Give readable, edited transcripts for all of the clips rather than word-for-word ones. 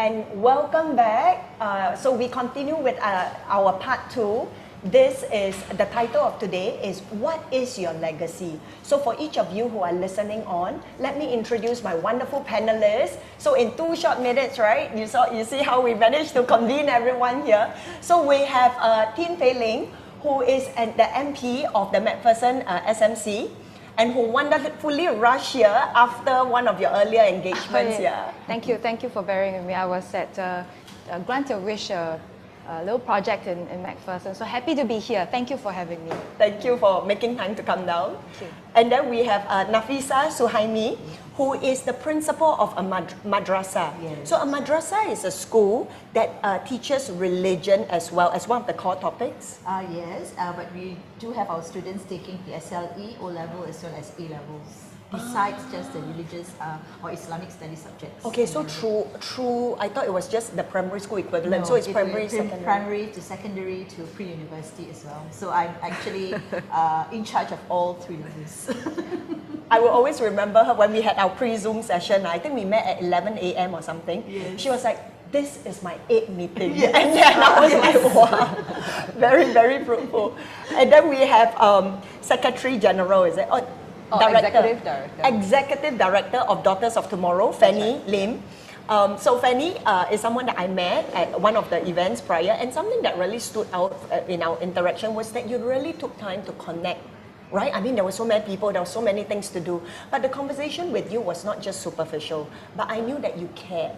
and welcome back. So we continue with our part 2. This is, the title of today is, what is your legacy? So for each of you who are listening on, let me introduce my wonderful panelists. So in 2 short minutes, right, you see how we managed to convene everyone here. So we have PEI LING, who is the MP of the MacPherson SMC, and who wonderfully rushed here after one of your earlier engagements here. Thank you for bearing with me. I was at Grant Your Wish, a little project in MacPherson. So happy to be here. Thank you for having me. Thank you for making time to come down. And then we have NAFISAH SUHEIMI, who is the principal of a Madrasah. Yes. So a Madrasah is a school that teaches religion as well as one of the core topics. Yes, but we do have our students taking PSLE, O-level as well as A-levels, besides just the religious or Islamic study subjects. Okay, so through, I thought it was just the primary school equivalent. No, So it's primary, secondary. Primary to secondary to pre-university as well. So I'm actually in charge of all 3 levels. I will always remember her when we had our pre-Zoom session. I think we met at 11 a.m. or something. Yes. She was like, this is my 8th meeting. Yes. And then I was like, wow, very, very fruitful. And then we have Secretary General, is it? Executive Director. Executive Director of Daughters of Tomorrow, FANNIE Lim. So FANNIE is someone that I met at one of the events prior, and something that really stood out in our interaction was that you really took time to connect, right? I mean, there were so many people, there were so many things to do, but the conversation with you was not just superficial, but I knew that you cared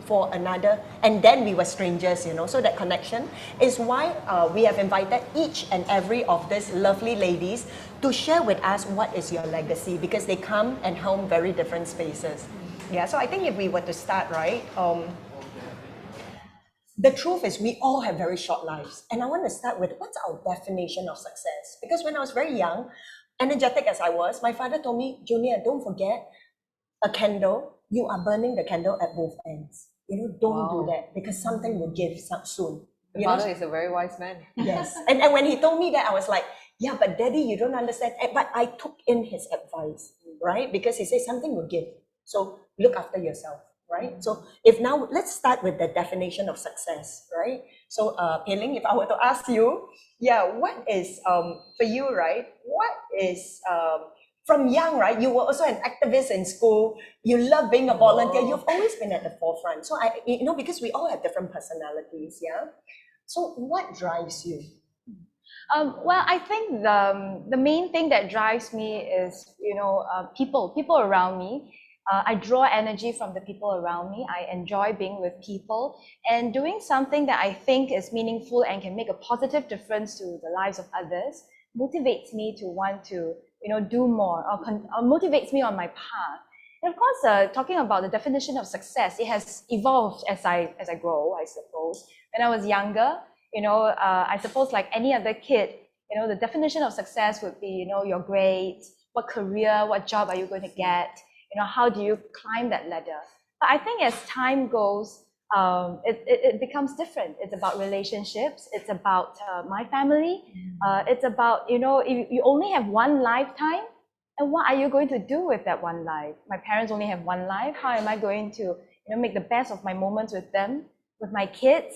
for another, and then we were strangers, you know, so that connection is why we have invited each and every of these lovely ladies to share with us what is your legacy, because they come and home very different spaces. Yeah, so I think if we were to start, right, the truth is we all have very short lives, and I want to start with, what's our definition of success? Because when I was very young, energetic as I was, my father told me, Junior, don't forget a candle, you are burning the candle at both ends. You know, don't do that, because something will give soon. Your father is a very wise man. Yes. And when he told me that, I was like, yeah, but Daddy, you don't understand. But I took in his advice, right? Because he says something will give. So look after yourself, right? So if now, let's start with the definition of success, right? So PEI LING, if I were to ask you, yeah, what is, for you, right? What is, from young, right? You were also an activist in school. You love being a volunteer. You've always been at the forefront. So you know, because we all have different personalities, yeah? So what drives you? Well, I think the main thing that drives me is, you know, people around me. I draw energy from the people around me. I enjoy being with people, and doing something that I think is meaningful and can make a positive difference to the lives of others motivates me to want to, you know, do more, or motivates me on my path. And of course, talking about the definition of success, it has evolved as I grow, I suppose. When I was younger, you know, I suppose like any other kid, you know, the definition of success would be, you know, your grades, what career, what job are you going to get, you know, how do you climb that ladder? But I think as time goes, it becomes different. It's about relationships. It's about my family. It's about, you know, you only have one lifetime, and what are you going to do with that one life? My parents only have one life. How am I going to, you know, make the best of my moments with them, with my kids?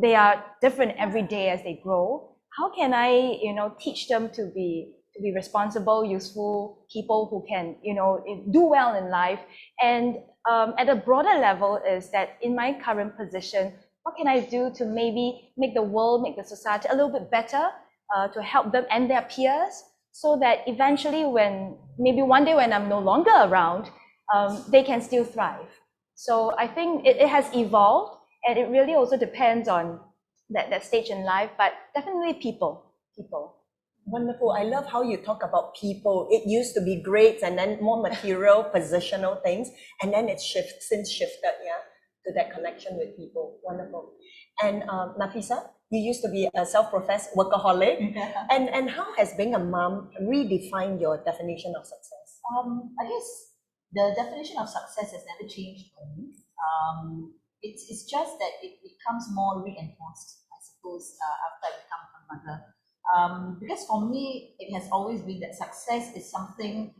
They are different every day as they grow. How can I, you know, teach them to be responsible, useful people who can, you know, do well in life? And at a broader level is that in my current position, what can I do to maybe make the world, make the society a little bit better, to help them and their peers, so that eventually when, maybe one day when I'm no longer around, they can still thrive. So I think it has evolved, and it really also depends on that stage in life, but definitely people. Wonderful. I love how you talk about people. It used to be grades and then more material, positional things, and then it's since shifted, yeah, to that connection with people. Wonderful. And NAFISAH, you used to be a self-professed workaholic, and how has being a mom redefined your definition of success? I guess the definition of success has never changed for me. It's just that it becomes more reinforced, I suppose, after I become a mother. Because for me, it has always been that success is something,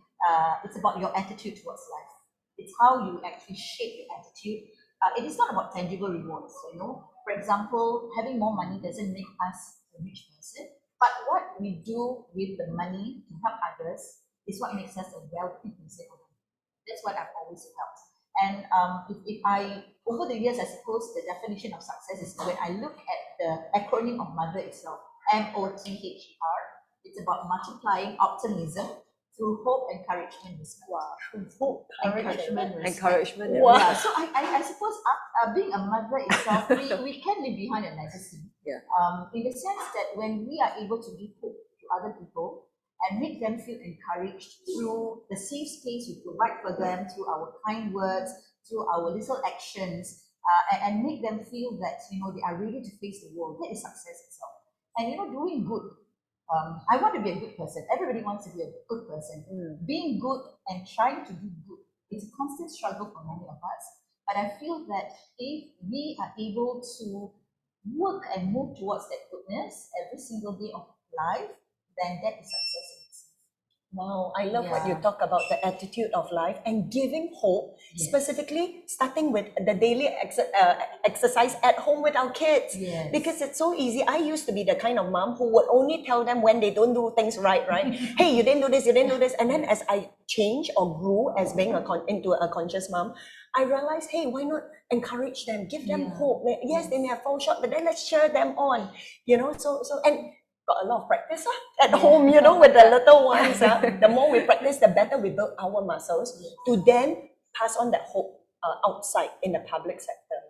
it's about your attitude towards life. It's how you actually shape your attitude it is not about tangible rewards, you know. For example, having more money doesn't make us a rich person, but what we do with the money to help others is what makes us a wealthy person. That's what I've always felt. And if I, over the years, I suppose the definition of success is when I look at the acronym of Mother itself, MOTHER, it's about multiplying optimism through hope, encouragement, respect. Wow. Hope, Encouragement, respect. Encouragement. Wow. Yeah, so I suppose being a mother itself, we can live behind a legacy. Yeah. In the sense that when we are able to give hope to other people and make them feel encouraged through the safe space we provide for them, through our kind words, through our little actions, and make them feel that, you know, they are ready to face the world, that is success itself. And, you know, doing good. I want to be a good person. Everybody wants to be a good person. Being good and trying to do good is a constant struggle for many of us. But I feel that if we are able to work and move towards that goodness every single day of life, then that is success in itself. Wow, I love what you Yeah. talk about, the attitude of life and giving hope, Yes. specifically starting with the daily exercise at home with our kids. Yes. Because it's so easy. I used to be the kind of mom who would only tell them when they don't do things right? Hey, you didn't do this, you didn't do this. And then as I changed or grew as being into a conscious mom, I realized, hey, why not encourage them, give them Yeah. hope. Yes, they may have fallen short, but then let's cheer them on. You know, and got a lot of practice at home, you know, with the little ones. The more we practice, the better we build our muscles to then pass on that hope outside in the public sector.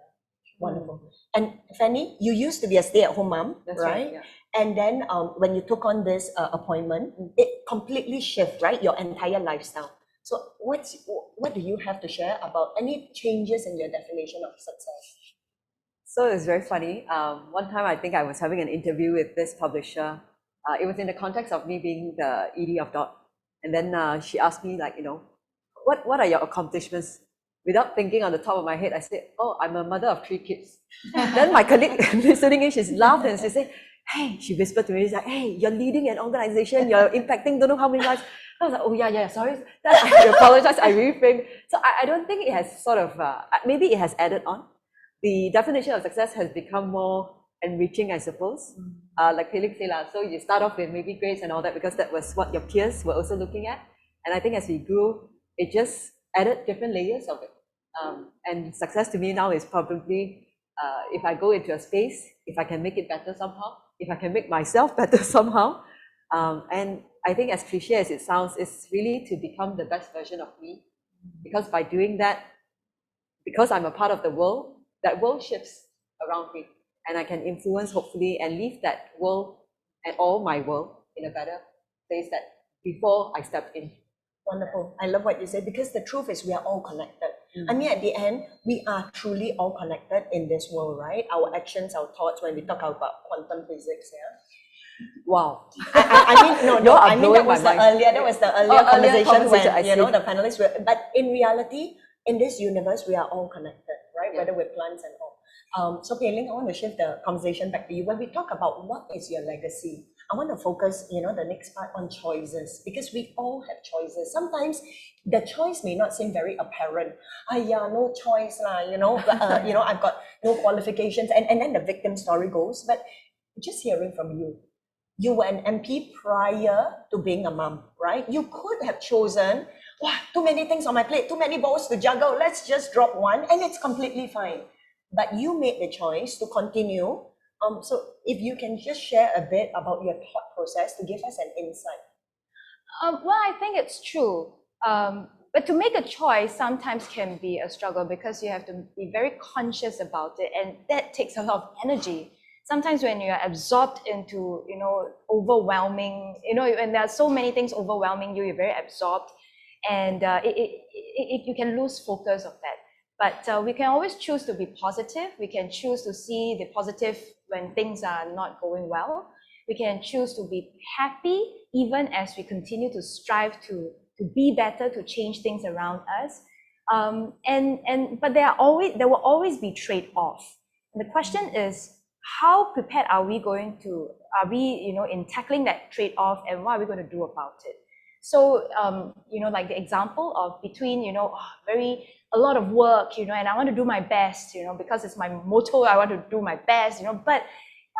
Wonderful. And Fannie, you used to be a stay-at-home mom, That's right? right. Yeah. And then when you took on this appointment, it completely shifted, right? Your entire lifestyle. So what do you have to share about any changes in your definition of success? So it's very funny. One time I think I was having an interview with this publisher. It was in the context of me being the ED of DOT. And then she asked me, like, you know, what are your accomplishments? Without thinking on the top of my head, I said, oh, I'm a mother of 3 kids. Then my colleague listening in, she laughed and she said, hey, she whispered to me, she's like, hey, you're leading an organization, you're impacting don't know how many lives. I was like, oh yeah, sorry. Then I apologize, I reframed. So I don't think it has sort of, maybe it has added on. The definition of success has become more enriching, I suppose. Like Felix said, so you start off with maybe grades and all that because that was what your peers were also looking at. And I think as we grew, it just added different layers of it. And success to me now is probably if I go into a space, if I can make it better somehow, if I can make myself better somehow. And I think as cliche as it sounds, it's really to become the best version of me. Because by doing that, because I'm a part of the world, that world shifts around me and I can influence hopefully and leave that world and all my world in a better place that before I stepped in. Wonderful. I love what you said because the truth is we are all connected. I mean, at the end, we are truly all connected in this world, right? Our actions, our thoughts, when we talk about quantum physics, yeah. Wow. I mean, no, I mean, that was the mind. earlier Earlier conversation when, I you know, see. the panelists were, but in reality, in this universe, we are all connected, right? Yeah. Whether we're plants and all. So PEI LING, I want to shift the conversation back to you. When we talk about what is your legacy, I want to focus, you know, the next part on choices because we all have choices. Sometimes the choice may not seem very apparent. Yeah, no choice lah, you know, you know, I've got no qualifications, and then the victim story goes. But just hearing from you, you were an MP prior to being a mom, right? You could have chosen, wow, too many things on my plate, too many balls to juggle, let's just drop one, and it's completely fine. But you made the choice to continue. So if you can just share a bit about your thought process to give us an insight. Well, I think it's true. But to make a choice sometimes can be a struggle because you have to be very conscious about it, and that takes a lot of energy. Sometimes when you're absorbed into, you know, overwhelming, you know, when there are so many things overwhelming you, you're very absorbed, and you can lose focus of that. But we can always choose to be positive. We can choose to see the positive when things are not going well. We can choose to be happy even as we continue to strive to be better, to change things around us. But there will always be trade-offs. And the question is, how prepared are we, you know, in tackling that trade-off, and what are we going to do about it? So, you know, like the example of between, you know, a lot of work, you know, and I want to do my best, you know, because it's my motto, I want to do my best, you know, but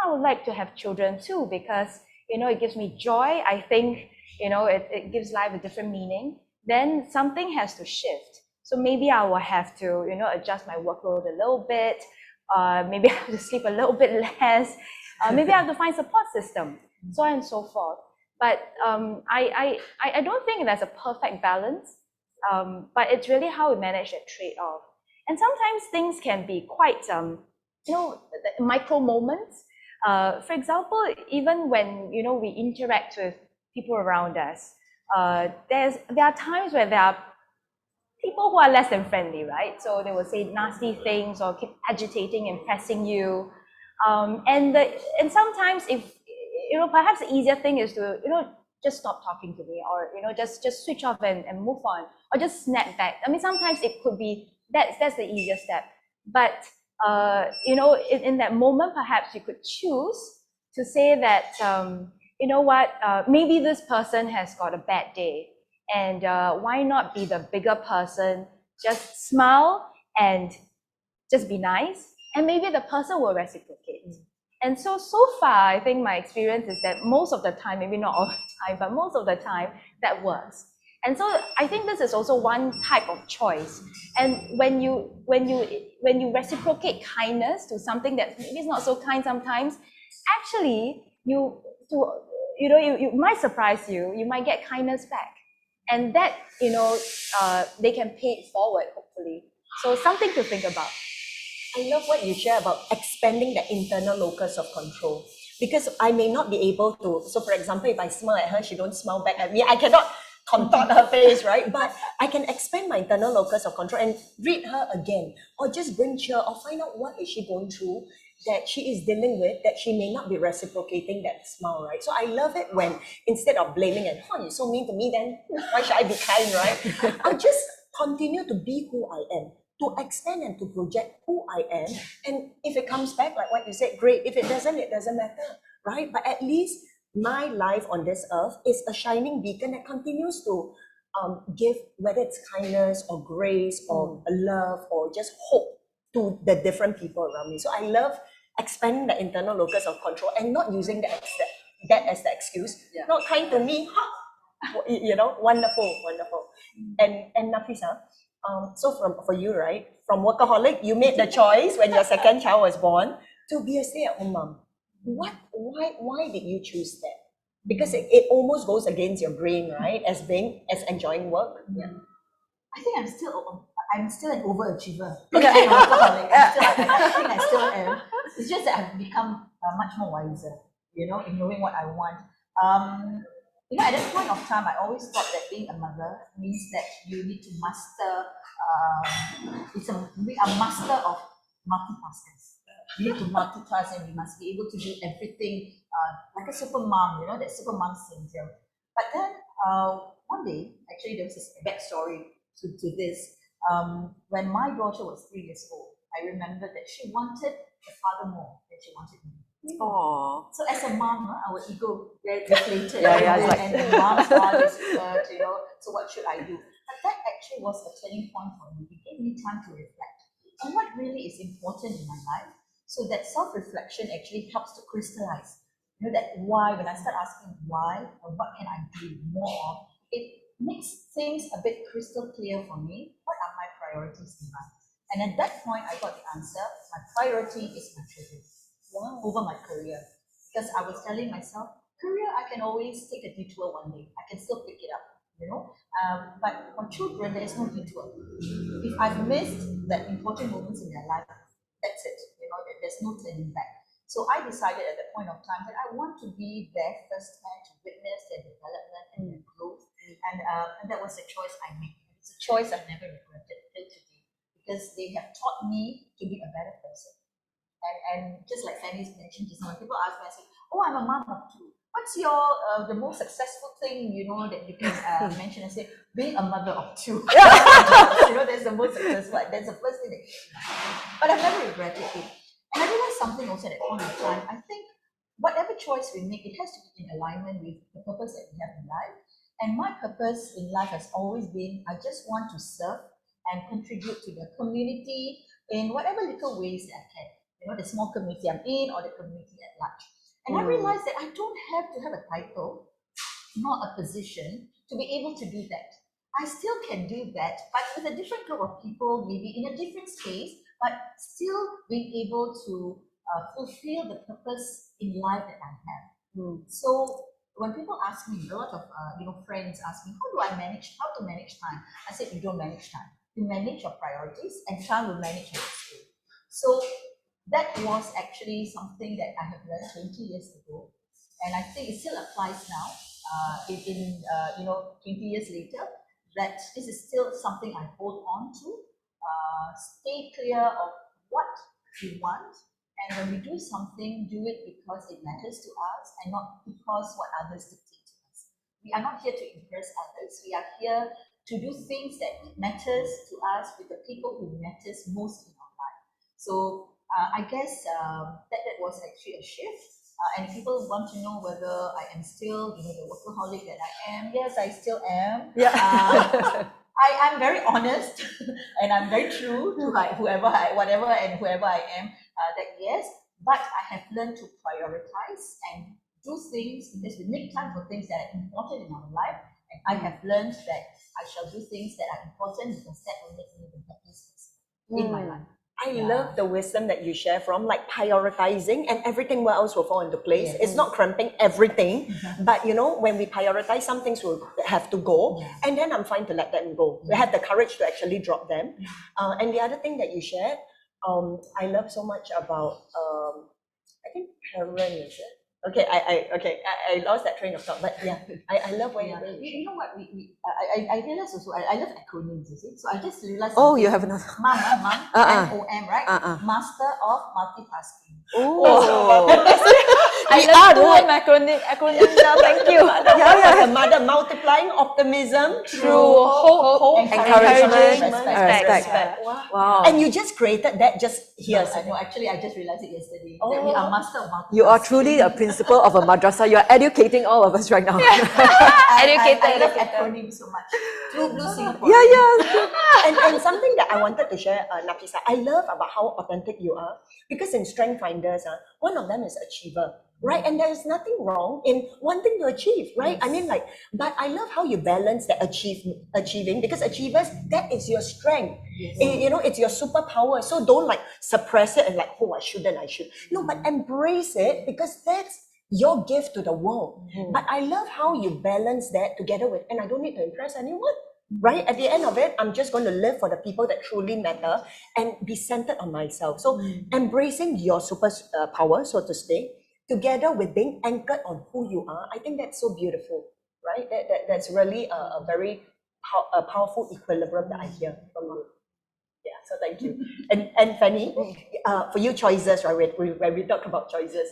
I would like to have children too, because, you know, it gives me joy. I think, you know, it gives life a different meaning. Then something has to shift. So maybe I will have to, you know, adjust my workload a little bit. Maybe I have to sleep a little bit less. Maybe I have to find support system, so on and so forth. But I don't think there's a perfect balance, but it's really how we manage that trade-off. And sometimes things can be quite, you know, micro moments. For example, even when, you know, we interact with people around us, there are times where there are people who are less than friendly, right? So they will say nasty things or keep agitating and pressing you. And sometimes, if you know, perhaps the easier thing is to, you know, just stop talking to me, or, you know, just switch off and move on, or just snap back. I mean, sometimes it could be that's the easier step. But you know, in that moment, perhaps you could choose to say that, you know what, maybe this person has got a bad day, and why not be the bigger person, just smile and just be nice, and maybe the person will reciprocate. And so far, I think my experience is that most of the time, maybe not all the time, but most of the time, that works. And so I think this is also one type of choice. And when you reciprocate kindness to something that maybe is not so kind sometimes, actually, you know, you might surprise you. You might get kindness back, and that, you know, they can pay it forward, hopefully. So something to think about. I love what you share about expanding the internal locus of control, because I may not be able to. So, for example, if I smile at her, she don't smile back at me. I cannot contort her face, right? But I can expand my internal locus of control and read her again, or just bring cheer, or find out what is she going through that she is dealing with, that she may not be reciprocating that smile, right? So I love it when, instead of blaming and, oh, you're so mean to me, then why should I be kind, right? I'll just continue to be who I am, to expand and to project who I am. And if it comes back, like what you said, great. If it doesn't matter, right? But at least my life on this earth is a shining beacon that continues to give, whether it's kindness or grace or love or just hope to the different people around me. So I love expanding the internal locus of control and not using that as the excuse. Yeah. Not kind to me, you know, wonderful. And Nafisah, so for you, right, from workaholic, you made the choice when your second child was born to be a stay-at-home mom. Why did you choose that? Because it almost goes against your brain, right, as enjoying work. Yeah. I think I'm still an overachiever. Okay. I'm a workaholic. I think I still am. It's just that I've become much more wiser, you know, in knowing what I want. You know, at that point of time, I always thought that being a mother means that you need to master. We are master of multitaskers. You need to multitask, and we must be able to do everything like a super mom, you know, that super mom syndrome. But then one day, actually, there was this backstory to this. When my daughter was 3 years old, I remember that she wanted her father more than she wanted me. Aww. So as a mom, our ego very deflated, and mom's heart is hurt, you know. So what should I do? But that actually was a turning point for me. It gave me time to reflect on what really is important in my life. So that self-reflection actually helps to crystallize. You know, that why, when I start asking why or what can I do more of, it makes things a bit crystal clear for me. What are my priorities in life? And at that point, I got the answer. My priority is my children over my career. Because I was telling myself, career, I can always take a detour one day. I can still pick it up, you know. But for children, there is no detour. If I've missed the important moments in their life, that's it. You know, there's no turning back. So I decided at that point of time that I want to be there firsthand to witness their development and their growth. And that was a choice I made. It's a choice I've never regretted till today, because they have taught me to be a better person. And just like Fannie's mentioned just now, when people ask me, I say, oh, I'm a mom of two. What's your the most successful thing, you know, that you can mention? I say, being a mother of two. You know, that's the most successful. That's the first thing that you but I've never regretted it. And I realized something also at that point in time. I think whatever choice we make, it has to be in alignment with the purpose that we have in life. And my purpose in life has always been, I just want to serve and contribute to the community in whatever little ways that I can. You know, the small community I'm in or the community at large. And I realized that I don't have to have a title, nor a position, to be able to do that. I still can do that, but with a different group of people, maybe in a different space, but still being able to fulfill the purpose in life that I have. So when people ask me, a lot of friends ask me, how to manage time? I said, you don't manage time. You manage your priorities, and time will manage your skill. So that was actually something that I have learned 20 years ago, and I think it still applies now. 20 years later, that this is still something I hold on to. Stay clear of what you want, and when we do something, do it because it matters to us and not because what others dictate to us. We are not here to impress others. We are here to do things that matters to us with the people who matters most in our life. So I guess that was actually a shift. And people want to know whether I am still, the workaholic that I am. Yes, I still am. Yeah. I'm very honest and I'm very true to whatever I am. That yes, but I have learned to prioritize and do things because we make time for things that are important in our life. And I have learned that I shall do things that are important because that will make me the happiest person in my life. I love the wisdom that you share from, like prioritizing, and everything else will fall into place. Yes. It's not cramping everything, but when we prioritize, some things will have to go, and then I'm fine to let them go. We have the courage to actually drop them. And the other thing that you shared, I love so much about, I think Karen, is it? Okay, I lost that train of thought, but yeah, I love when you know what I realized also I love acronyms, you see. So I just realized. Oh, you have another. MOM, MOM, right? Master of Multitasking. Oh. I love the word acronym now, thank you. The mother, multiplying optimism Through hope, encouragement, respect. respect. Wow. And you just created that just here. No, actually, I just realized it yesterday that we are master of multitasking. You are truly a principal of a madrasah. You are educating all of us right now. I love acronyms so much. True Blue Singapore. And something that I wanted to share, Nafisah, I love about how authentic you are, because in Strength Finders, one of them is achiever, right? And there is nothing wrong in wanting to achieve, right? I mean, but I love how you balance that achieving, because achievers, that is your strength. It's your superpower. So don't suppress it and I should. No, but embrace it, because that's your gift to the world. But I love how you balance that together with, and I don't need to impress anyone. Right? At the end of it, I'm just going to live for the people that truly matter and be centered on myself. So embracing your superpower, so to speak, together with being anchored on who you are, I think that's so beautiful, right? That's really a very powerful equilibrium that I hear from you. Yeah, so thank you. And Fannie, for you, choices, right? When we talk about choices,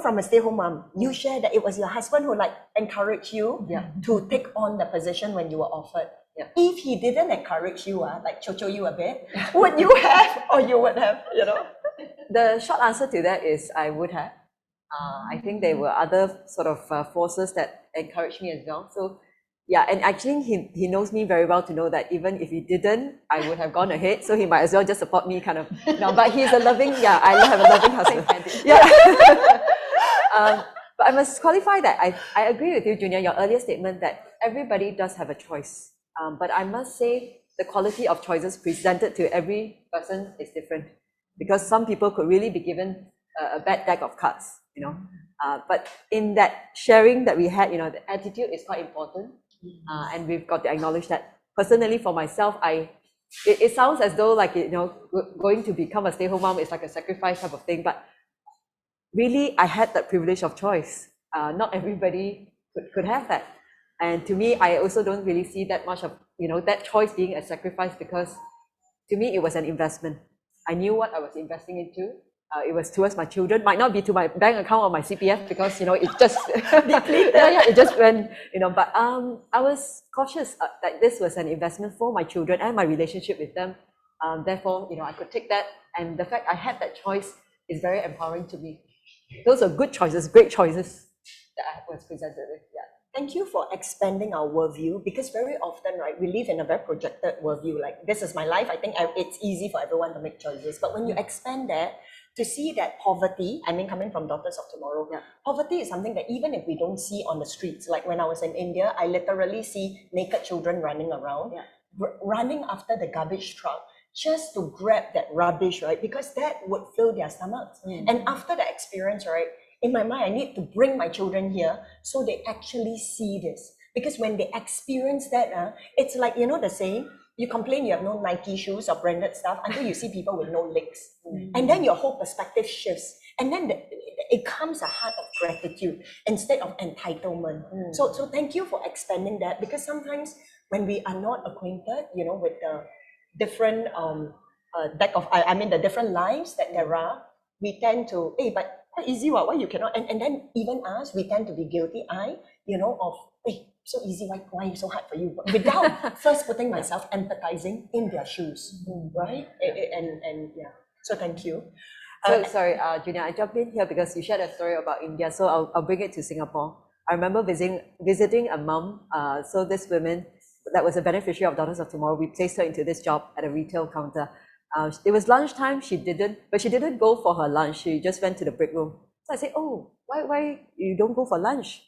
from a stay-home mom, you share that it was your husband who encouraged you to take on the position when you were offered. If he didn't encourage you, cho you a bit, would you have, or you would have, The short answer to that is I would have. I think there were other sort of forces that encouraged me as well. So yeah, and actually he knows me very well to know that even if he didn't, I would have gone ahead. So he might as well just support me kind of. But he's a loving, I have a loving husband. But I must qualify that I agree with you, Junior, your earlier statement that everybody does have a choice. But I must say the quality of choices presented to every person is different, because some people could really be given a bad deck of cards, But in that sharing that we had, the attitude is quite important. And we've got to acknowledge that. Personally, for myself, it sounds as though going to become a stay-home mom is like a sacrifice type of thing, but really I had that privilege of choice. Not everybody could have that. And to me, I also don't really see that much of that choice being a sacrifice, because to me it was an investment. I knew what I was investing into. It was towards my children, might not be to my bank account or my CPF, because it just depleted. It just went, but I was cautious that this was an investment for my children and my relationship with them. Therefore, I could take that, and the fact I had that choice is very empowering to me. Those are good choices, great choices that I was presented with. Thank you for expanding our worldview, because very often, right, we live in a very projected worldview, like this is my life. I think it's easy for everyone to make choices. But when you expand that to see that poverty, I mean, coming from Daughters of Tomorrow, poverty is something that even if we don't see on the streets, like when I was in India, I literally see naked children running around, running after the garbage truck, just to grab that rubbish, right? Because that would fill their stomachs. And after the experience, right, in my mind, I need to bring my children here so they actually see this. Because when they experience that, it's like, you know the saying, you complain you have no Nike shoes or branded stuff until you see people with no legs. And then your whole perspective shifts. And then it comes a heart of gratitude instead of entitlement. So thank you for expanding that, because sometimes when we are not acquainted, you know, with the different the different lives that there are, we tend to, hey, but quite easy, why you cannot? And then even us, we tend to be guilty, of, hey, so easy, why so hard for you? Without first putting myself empathizing in their shoes, right? And yeah, so thank you. So sorry, Junior, I jumped in here because you shared a story about India, so I'll bring it to Singapore. I remember visiting a mum, so this woman that was a beneficiary of Daughters of Tomorrow, we placed her into this job at a retail counter. It was lunchtime, she didn't go for her lunch, she just went to the break room. So I said, oh, why you don't go for lunch?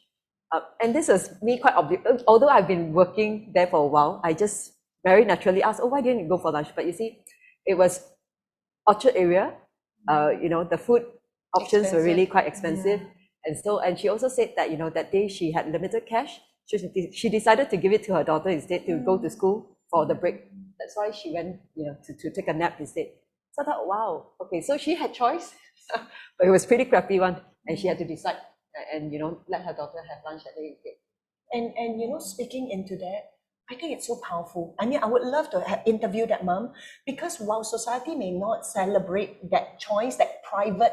And this is me quite obvious, although I've been working there for a while, I just very naturally asked, oh, why didn't you go for lunch? But you see, it was Orchard area, the food options were really quite expensive. And she also said that, that day she had limited cash. She decided to give it to her daughter instead to go to school for the break. That's why she went, to take a nap instead. So I thought, wow, okay, so she had choice, but it was pretty crappy one, and she had to decide and let her daughter have lunch that day instead. And speaking into that, I think it's so powerful. I mean, I would love to interview that mom, because while society may not celebrate that choice, that private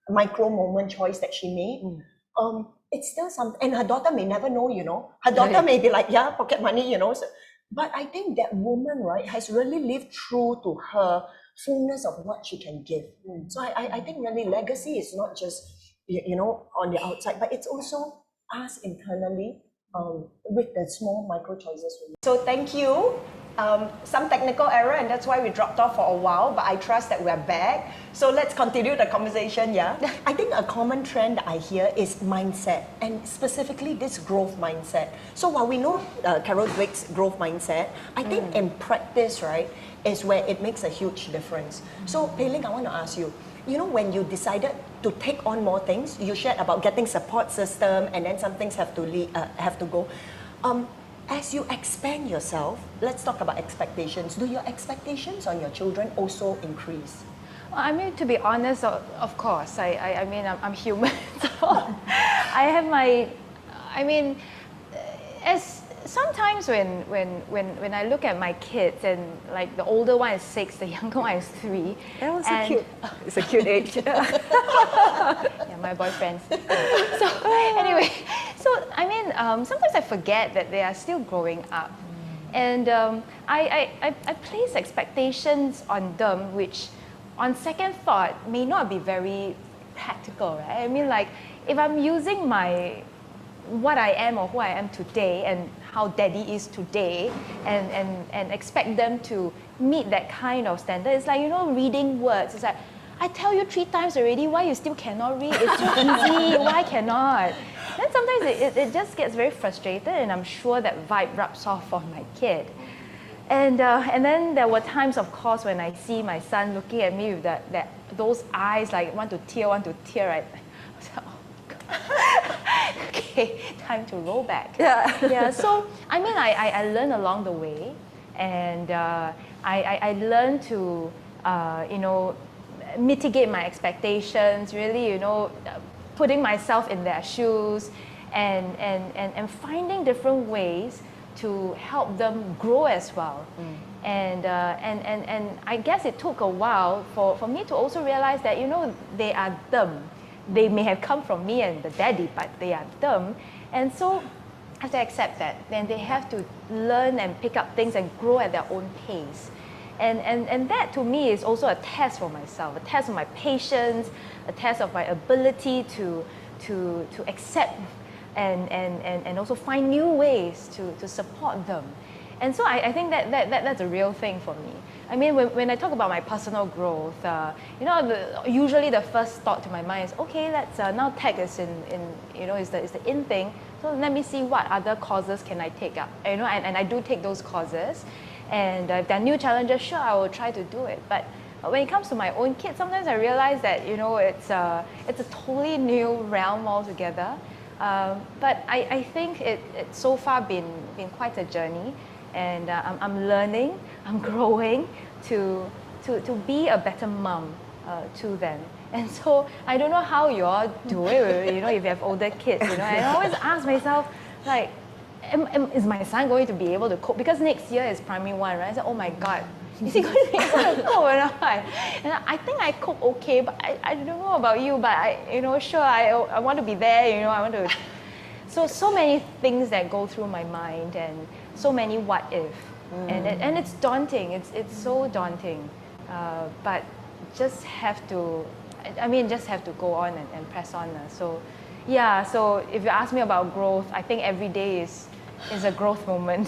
micro moment choice that she made, it's still something, and her daughter may never know, her daughter may be like, yeah, pocket money, so, but I think that woman, right, has really lived true to her fullness of what she can give. So I think really legacy is not just, on the outside, but it's also us internally, with the small micro choices. So thank you. Some technical error, and that's why we dropped off for a while, but I trust that we're back. So let's continue the conversation, yeah? I think a common trend that I hear is mindset, and specifically this growth mindset. So while we know Carol Dweck's growth mindset, I think in practice, right, is where it makes a huge difference. So Pei Ling, I want to ask you, when you decided to take on more things, you shared about getting support system, and then some things have to go. As you expand yourself, let's talk about expectations. Do your expectations on your children also increase? Well, I mean, to be honest, of course, I'm human. So I have as sometimes when I look at my kids, and like the older one is 6, the younger one is 3. That was so cute. It's a cute age. Yeah, my boyfriends. So anyway, sometimes I forget that they are still growing up, and I place expectations on them, which on second thought may not be very practical, right? I mean, like if I'm using what I am or who I am today and how daddy is today, and expect them to meet that kind of standard. It's like, reading words. It's like, I tell you 3 times already, why you still cannot read? It's so easy, why cannot? Then sometimes it just gets very frustrated, and I'm sure that vibe rubs off on my kid. And then there were times, of course, when I see my son looking at me with those eyes like want to tear, right? I was like, oh God. Okay, time to roll back. Yeah. So I learned along the way, and I learned to mitigate my expectations. Really, putting myself in their shoes, and finding different ways to help them grow as well. And I guess it took a while for me to also realize that they are them. They may have come from me and the daddy, but they are them. And so I have to accept that. Then they have to learn and pick up things and grow at their own pace. And that to me is also a test for myself, a test of my patience, a test of my ability to accept and also find new ways to support them. And so I think that's a real thing for me. I mean, when I talk about my personal growth, usually the first thought to my mind is, okay, let's now tech is is the in thing. So let me see what other causes can I take up. And I do take those causes, and if there are new challenges, sure, I will try to do it. But when it comes to my own kids, sometimes I realize that it's a totally new realm altogether. But I think it's so far been quite a journey. And I'm learning, I'm growing to be a better mom to them. And so I don't know how you all do it, if you have older kids, and I always ask myself, like, is my son going to be able to cook? Because next year is primary 1, right? I said, oh my God, is he going to be able to cook or not? And I think I cook okay, but I don't know about you, but sure, I want to be there, I want to. So many things that go through my mind, and so many what if, and it's daunting. It's so daunting, but just have to go on and press on. So yeah. So if you ask me about growth, I think every day is a growth moment.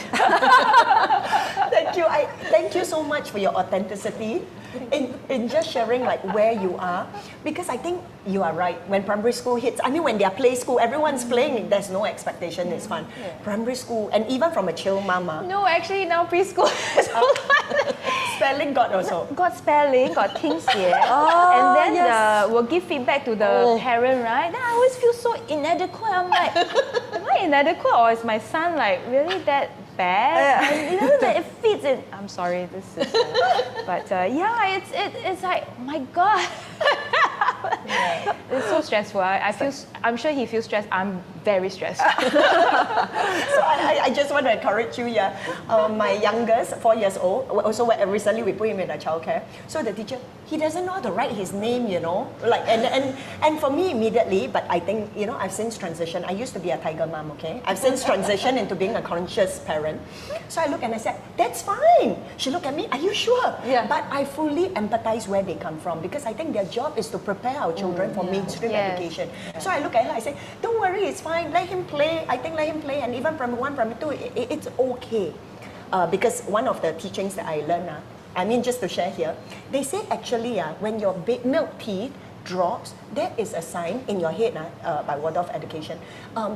Thank you. Thank you so much for your authenticity in just sharing like where you are, because I think you are right. When primary school hits, I mean, when they are play school, everyone's playing. There's no expectation. It's fun. Yeah. Primary school, and even from a chill mama. No, actually now preschool is so fun. Spelling got also. Got spelling, got 听写, and then we'll give feedback to the parent, right? Then I always feel so inadequate. I'm like, am I inadequate, or is my son like really that bad? And it fits in. I'm sorry, this is. But yeah, it's like, my God. It's so stressful. I'm sure he feels stressed. I'm very stressed. So I just want to encourage you. Yeah, my youngest, 4 years old. Also, recently we put him in a childcare. So the teacher, he doesn't know how to write his name. Like and for me immediately. But I think I've since transitioned. I used to be a tiger mom. Okay, I've since transitioned into being a conscious parent. So I look and I said, that's fine. She looked at me, are you sure? Yeah. But I fully empathize where they come from, because I think their job is to prepare our children for mainstream education. Yeah. So I look at her, I say, don't worry, it's fine. Let him play. I think let him play. And even primary 1, primary 2, it's okay. Because one of the teachings that I learned, just to share here, they say actually when your milk teeth drops, that is a sign in your head by word of education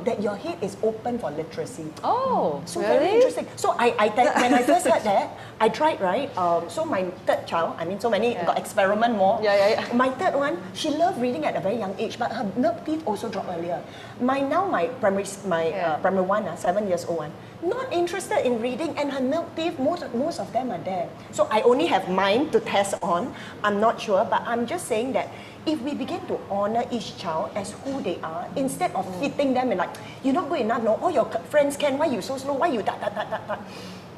that your head is open for literacy. Oh, so really? Very interesting. So when I first heard that, I tried, right? So my third child, so many got experiment more. Yeah. My third one, she loved reading at a very young age, but her milk teeth also dropped earlier. My primary 1, 7 years old one, not interested in reading, and her milk teeth, most of them are there. So I only have mine to test on. I'm not sure, but I'm just saying that if we begin to honor each child as who they are, instead of hitting them and like, you're not good enough, no, all your friends can, why you so slow, why you that.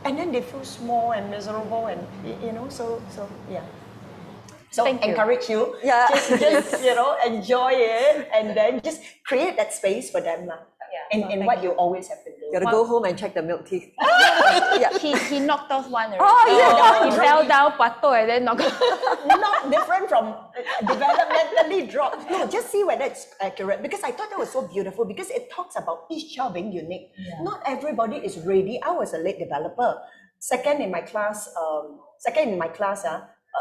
And then they feel small and miserable, and so yeah. So encourage you, Yeah. just enjoy it, and then just create that space for them in what you always have been doing. Gotta go home and check the milk teeth. Yeah. He knocked off one already. He fell down, pato, and then knocked off. Not different from developmentally dropped. No, just see whether it's accurate, because I thought that was so beautiful, because it talks about each child being unique. Yeah. Not everybody is ready. I was a late developer. Second in my class,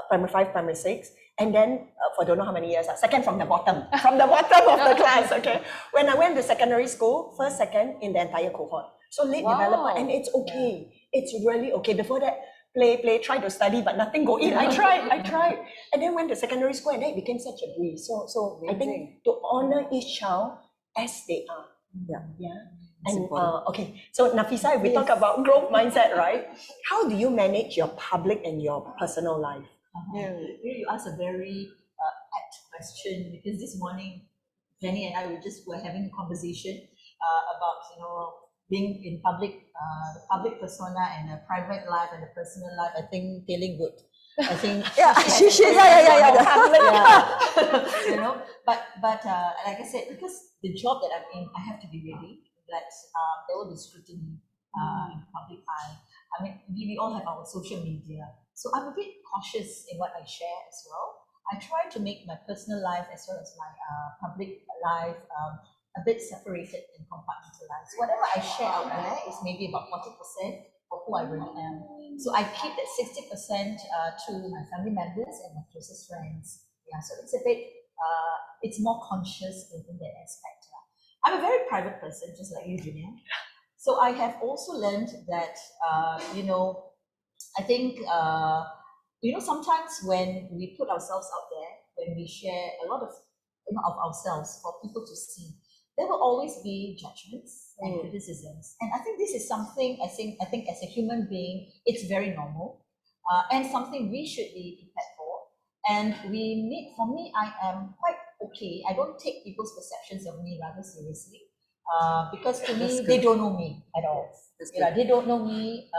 primary 5, primary 6, and then for don't know how many years, second from the bottom of the class. Okay, when I went to secondary school, first, second in the entire cohort. So late developer, and it's okay. Yeah. It's really okay. Before that, play, try to study, but nothing go in. I tried, and then went to secondary school, and then it became such a breeze. So I think to honor each child as they are. Yeah. And okay, so Nafisah, if we talk about growth mindset, right? How do you manage your public and your personal life? You asked a very apt question, because this morning Fannie and I were having a conversation about being in public, the public persona and a private life and a personal life. I think feeling good. I think but like I said, because the job that I'm in, I have to be ready that there will be scrutiny in the public eye. I mean, we all have our social media, so I'm a bit cautious in what I share as well. I try to make my personal life as well as my public life a bit separated and compartmentalized. Whatever I share out there is maybe about 40% of who I really am. So I keep that 60% to my family members and my closest friends. Yeah, so it's a bit, it's more conscious in that aspect. I'm a very private person, just like you, Junior. So I have also learned that, you know, I think, you know, sometimes when we put ourselves out there, when we share a lot of, you know, of ourselves for people to see, there will always be judgments and criticisms. And I think this is something, I think as a human being, it's very normal and something we should be prepared for. And we need, for me, I am quite okay. I don't take people's perceptions of me rather seriously because to me, they don't know me at all. Yeah, they don't know me,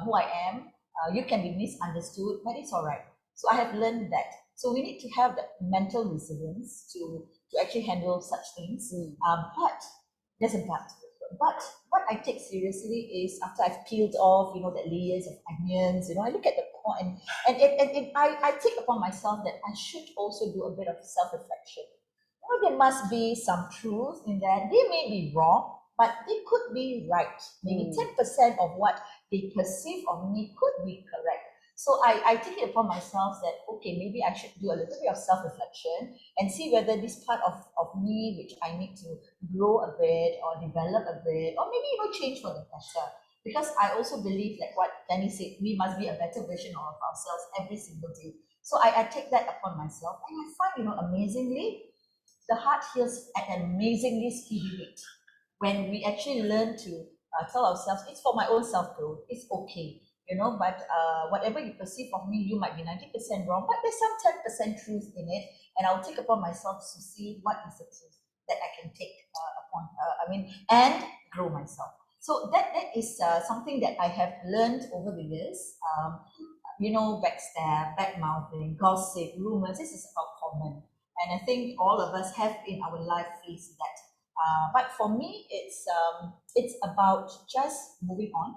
who I am. You can be misunderstood, but it's all right. So I have learned that. So we need to have that mental resilience to actually handle such things. But there's a but. But what I take seriously is after I've peeled off, you know, the layers of onions, you know, I look at the core and I take upon myself that I should also do a bit of self-reflection. You know, there must be some truth in that. They may be wrong, but they could be right. Maybe 10% of what they perceive of me could be correct. So I take it upon myself that, okay, maybe I should do a little bit of self-reflection and see whether this part of me, which I need to grow a bit or develop a bit, or maybe, you know, change for the better. Because I also believe, like what Fannie said, we must be a better version of ourselves every single day. So I take that upon myself, and I find, you know, amazingly, the heart heals at an amazingly speedy rate. When we actually learn to tell ourselves, it's for my own self-growth, it's okay. You know, but whatever you perceive of me, you might be 90% wrong, but there's some 10% truth in it, and I'll take upon myself to see what is the truth that I can take upon, and grow myself. So that is something that I have learned over the years. You know, backstab, bad-mouthing, gossip, rumors, this is about common. And I think all of us have in our life faced that. But for me, it's about just moving on.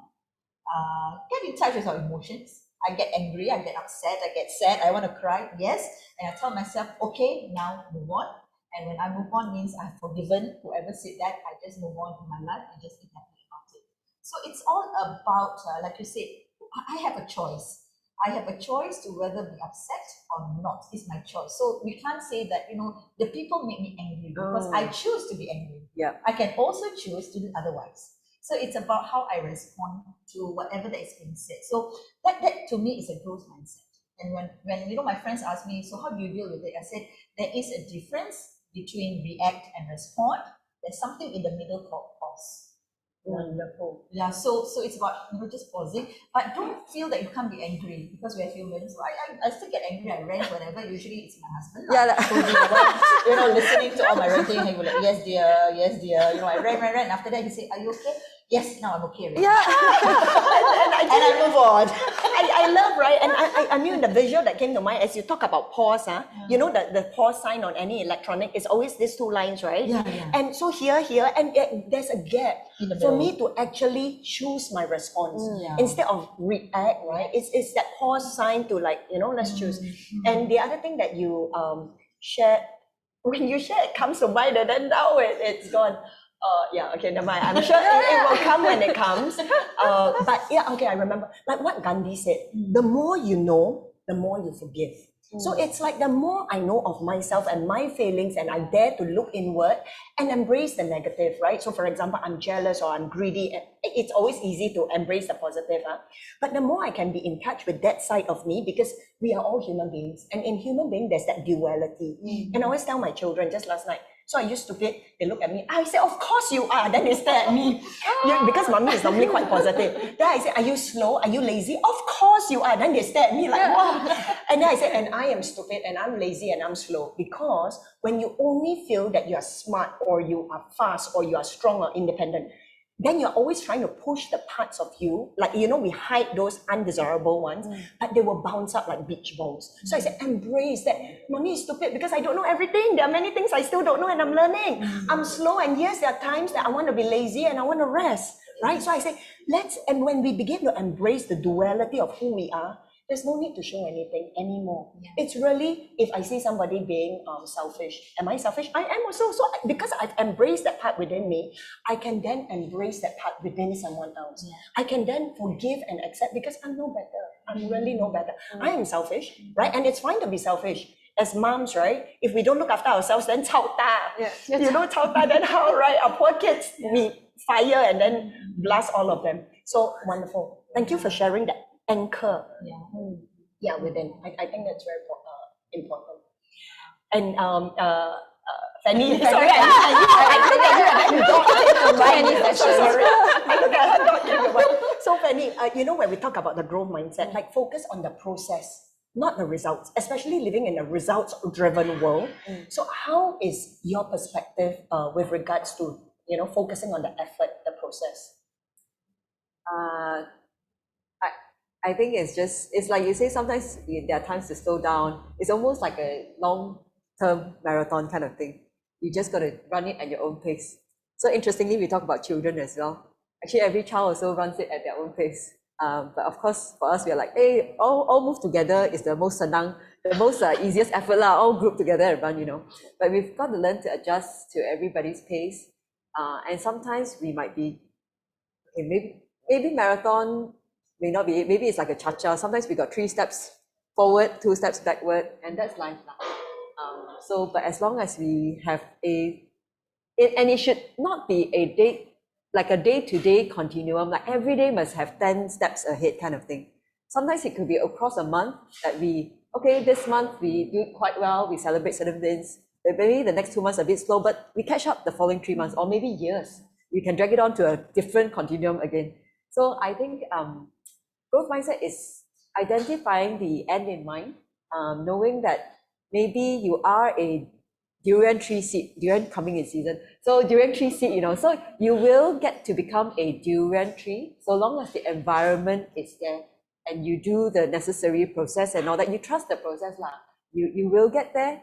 Get in touch with our emotions. I get angry, I get upset, I get sad, I want to cry, yes. And I tell myself, okay, now move on. And when I move on means I've forgiven whoever said that, I just move on in my life and just be happy about it. So it's all about, like you said, I have a choice. I have a choice to whether be upset or not. It's my choice. So we can't say that, you know, the people make me angry because I choose to be angry. Yeah. I can also choose to do otherwise. So it's about how I respond to whatever that is being said. So that to me is a growth mindset. And when you know, my friends ask me, so how do you deal with it? I said, there is a difference between react and respond. There's something in the middle called pause. Wonderful. Yeah, so it's about, you know, just pausing, but don't feel that you can't be angry because we're humans. So I still get angry, I rant whenever. Usually it's my husband. Yeah, you know, listening to all my ranting, he will like, yes dear. You know, I rant. And after that he say, are you okay? Yes, now I'm okay. Right? Yeah. and I move on. I love, right? And I mean, the visual that came to mind as you talk about pause, you know, the pause sign on any electronic is always these two lines, right? Yeah. And so here, and there's a gap for me to actually choose my response instead of react, right? It's that pause sign to, like, you know, let's choose. And the other thing that you shared, when you share, it comes to mind, and then now it's gone. Yeah, okay, never mind. I'm sure it will come when it comes. But yeah, okay, I remember. Like what Gandhi said, the more you know, the more you forgive. So it's like the more I know of myself and my feelings, and I dare to look inward and embrace the negative, right? So for example, I'm jealous or I'm greedy, and it's always easy to embrace the positive. But the more I can be in touch with that side of me, because we are all human beings, and in human being, there's that duality. And I always tell my children, just last night, so I used stupid, they look at me, I say, of course you are. Then they stare at me. Because mommy is normally quite positive. Then I say, are you slow? Are you lazy? Of course you are. Then they stare at me like, wow. And then I say, and I am stupid and I'm lazy and I'm slow. Because when you only feel that you are smart or you are fast or you are strong or independent, then you're always trying to push the parts of you, like, you know, we hide those undesirable ones, but they will bounce up like beach balls. So I said, embrace that. Mommy is stupid because I don't know everything. There are many things I still don't know and I'm learning. I'm slow, and yes, there are times that I want to be lazy and I want to rest, right? So I say, and when we begin to embrace the duality of who we are, there's no need to show anything anymore. Yeah. It's really, if I see somebody being selfish, am I selfish? I am also. So because I've embraced that part within me, I can then embrace that part within someone else. Yeah. I can then forgive and accept because I'm no better. I'm really no better. I am selfish, right? And it's fine to be selfish. As moms, right? If we don't look after ourselves, then chao ta. Yeah. You know, chao ta, then how, right? Our poor kids, we fire and then blast all of them. So wonderful. Thank you for sharing that anchor. Yeah. Yeah, within. I think that's very important. And Fannie, sorry, I look at you and then dot. So sorry. I look at her dot. So Fannie, you know, when we talk about the growth mindset, like focus on the process, not the results, especially living in a results-driven world. So how is your perspective with regards to, you know, focusing on the effort, the process? I think it's like you say, sometimes there are times to slow down. It's almost like a long-term marathon kind of thing. You just got to run it at your own pace. So interestingly, we talk about children as well. Actually, every child also runs it at their own pace. But of course, for us, we are like, hey, all move together is the most senang, the most easiest effort lah, all group together and run, you know. But we've got to learn to adjust to everybody's pace. And sometimes we might be, okay, maybe marathon may not be, maybe it's like a cha-cha. Sometimes we got 3 steps forward, 2 steps backward, and that's life now. But as long as we have and it should not be a day-to-day continuum, like every day must have 10 steps ahead kind of thing. Sometimes it could be across a month that this month we do quite well, we celebrate certain things. Maybe the next 2 months are a bit slow, but we catch up the following 3 months, or maybe years. We can drag it on to a different continuum again. So I think growth mindset is identifying the end in mind, knowing that maybe you are a durian tree seed, durian coming in season. So durian tree seed, you know, so you will get to become a durian tree so long as the environment is there and you do the necessary process and all that. You trust the process lah. You will get there.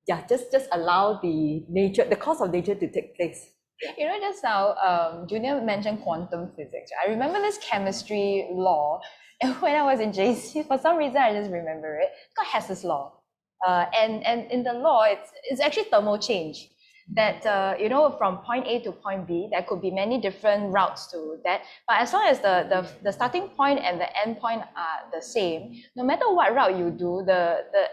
Just allow the course of nature to take place. You know, just now, Junior mentioned quantum physics. I remember this chemistry law, and when I was in JC, for some reason I just remember it. It's called Hess's law, and in the law, it's actually thermal change. That you know, from point A to point B, there could be many different routes to that. But as long as the starting point and the end point are the same, no matter what route you do,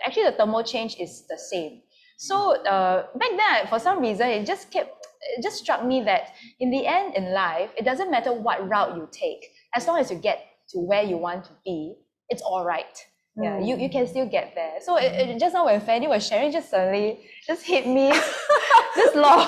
actually the thermal change is the same. So back then, for some reason, it just struck me that in the end in life, it doesn't matter what route you take, as long as you get to where you want to be, it's all right. Yeah, you can still get there. So it just now when Fannie was sharing, just suddenly just hit me this law.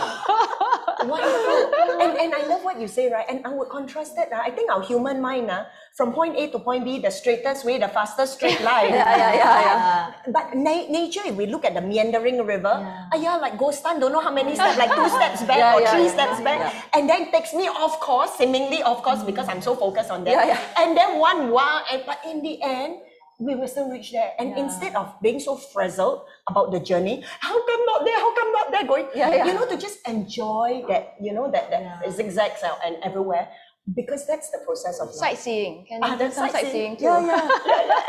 Wonderful. And I love what you say, right? And I would contrast that. I think our human mind, from point A to point B, the straightest way, the fastest straight line. Yeah. But nature, if we look at the meandering river, like ghost town, don't know how many steps, like 2 steps back or 3 steps back, and then takes me off course, seemingly off course, because I'm so focused on that. And then but in the end, we will still reach there. And instead of being so frazzled about the journey, how come not there, going, you know, to just enjoy that, you know, that zigzags out and everywhere, because that's the process of life. Sightseeing. Can you do that's some sightseeing too?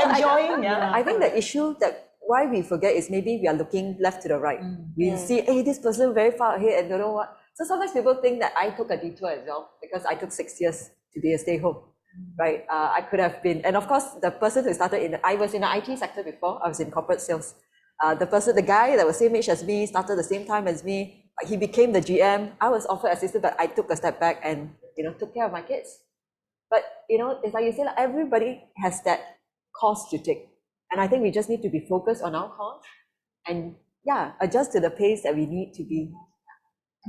Enjoying. I think the issue that why we forget is maybe we are looking left to the right. We see, hey, this person very far ahead and don't know what. So sometimes people think that I took a detour as well because I took 6 years to be a stay-home. Right, I could have been, and of course, the person who started I was in the IT sector before. I was in corporate sales. The guy that was same age as me, started the same time as me. He became the GM. I was offered assistant, but I took a step back and, you know, took care of my kids. But you know, it's like you said, everybody has that course to take, and I think we just need to be focused on our course and adjust to the pace that we need to be.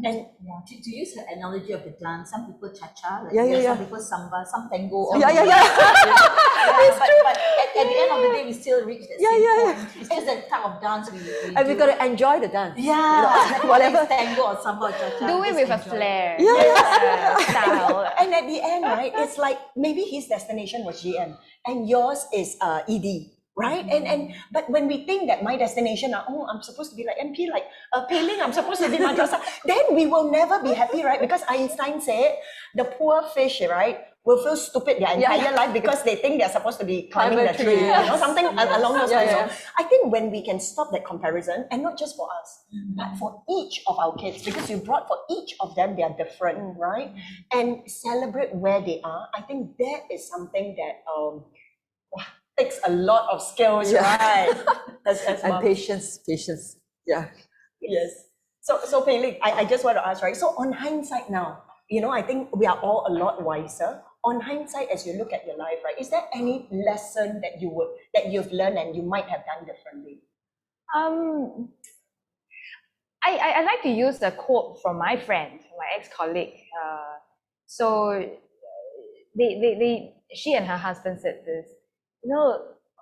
And to use the analogy of the dance, some people cha-cha, some people samba, some tango. It's but at the end of the day, we still reach that same point. It's just that type of dance we and we got to enjoy the dance. Whatever it's tango or samba or cha-cha. Do it with a flair. Style. And at the end, right, it's like maybe his destination was GM and yours is ED. right? But when we think that my destination are, oh, I'm supposed to be like MP, like PEI LING, I'm supposed to be Madrasah, then we will never be happy, right? Because Einstein said the poor fish, right, will feel stupid their entire life because they think they're supposed to be climbing the tree, you know, something along those lines. So I think when we can stop that comparison, and not just for us, but for each of our kids, because you brought for each of them, they are different, right? And celebrate where they are. I think that is something that takes a lot of skills, right? As And mom. patience. Yeah. Yes. So PEI LING, I just want to ask, right? So on hindsight now, you know, I think we are all a lot wiser. On hindsight, as you look at your life, right, is there any lesson that you've learned and you might have done differently? I like to use a quote from my friend, my ex-colleague. She and her husband said this, you know,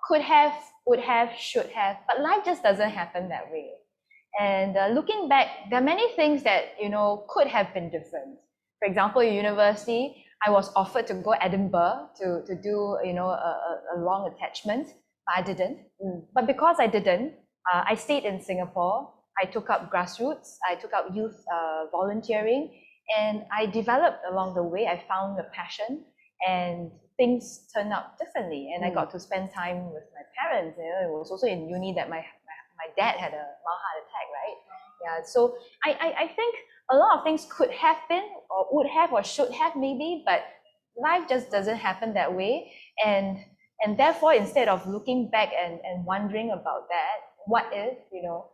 could have, would have, should have, but life just doesn't happen that way. And looking back, there are many things that, you know, could have been different. For example, in university, I was offered to go Edinburgh to do, you know, a long attachment, but I didn't. But because I didn't, I stayed in Singapore. I took up grassroots, I took up youth volunteering, and I developed along the way. I found a passion, and things turned out differently. And I got to spend time with my parents. You know, it was also in uni that my dad had a mild heart attack, right? Yeah, so I think a lot of things could have been, or would have, or should have maybe, but life just doesn't happen that way. And therefore, instead of looking back and wondering about that, what if, you know,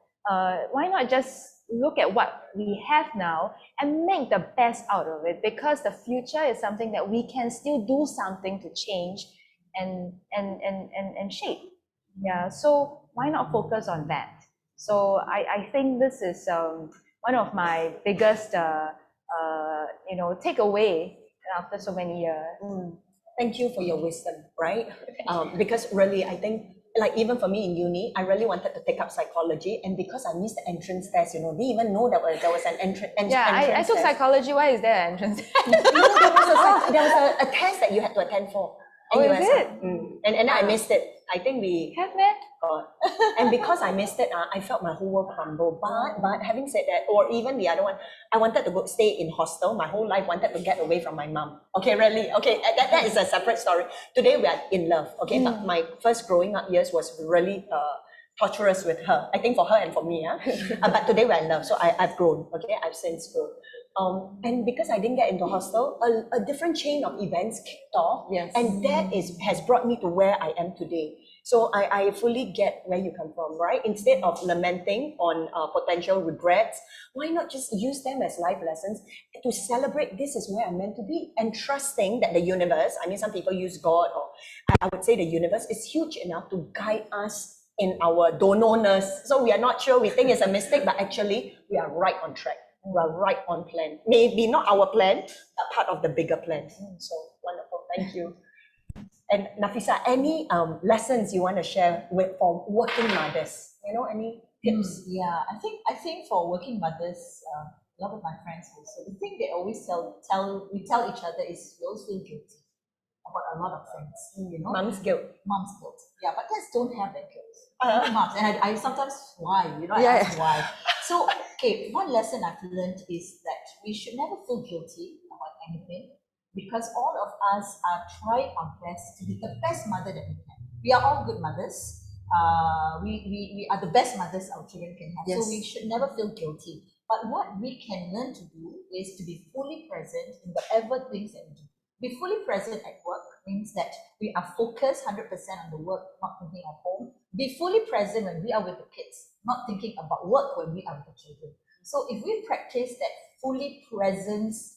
why not just look at what we have now and make the best out of it? Because the future is something that we can still do something to change and shape. Yeah, so why not focus on that? So I think this is one of my biggest you know, takeaway after so many years. Thank you for your wisdom, right? Because really, I think, like even for me in uni, I really wanted to take up psychology, and because I missed the entrance test, you know, didn't even know that there was an entrance I took test. psychology. Why is there an entrance test? No, there was a test that you had to attend for. Oh, is NUSI. it? And then I missed it. I think we Have that? got. And because I missed it, I felt my whole world crumble. But having said that, or even the other one, I wanted to go stay in hostel. My whole life wanted to get away from my mom. Okay, really. Okay, that is a separate story. Today we are in love. Okay, but my first growing up years was really torturous with her. I think for her and for me. But today we're in love. So I've grown. Okay, I've since grown. And because I didn't get into hostel, a different chain of events kicked off. Yes. And that has brought me to where I am today. So I fully get where you come from, right? Instead of lamenting on potential regrets, why not just use them as life lessons to celebrate this is where I'm meant to be, and trusting that the universe, I mean, some people use God, or I would say the universe is huge enough to guide us in our don't know-ness. So we are not sure, we think it's a mistake, but actually we are right on track. We are right on plan. Maybe not our plan, but part of the bigger plan. So wonderful, thank you. And Nafisah, any lessons you want to share for working mothers? You know, any tips? Yeah, I think for working mothers, a lot of my friends also, the thing they always tell each other is we always feel guilty about a lot of things. You know, Mom's guilt. Mom's guilt. Yeah, but dads don't have that guilt. Moms, and I sometimes why, you know, I ask why. So, okay, one lesson I've learned is that we should never feel guilty about anything, because all of us are trying our best to be the best mother that we can. We are all good mothers. We are the best mothers our children can have. Yes. So we should never feel guilty. But what we can learn to do is to be fully present in whatever things that we do. Be fully present at work means that we are focused 100% on the work, not thinking of home. Be fully present when we are with the kids, not thinking about work when we are with the children. So if we practice that fully presence,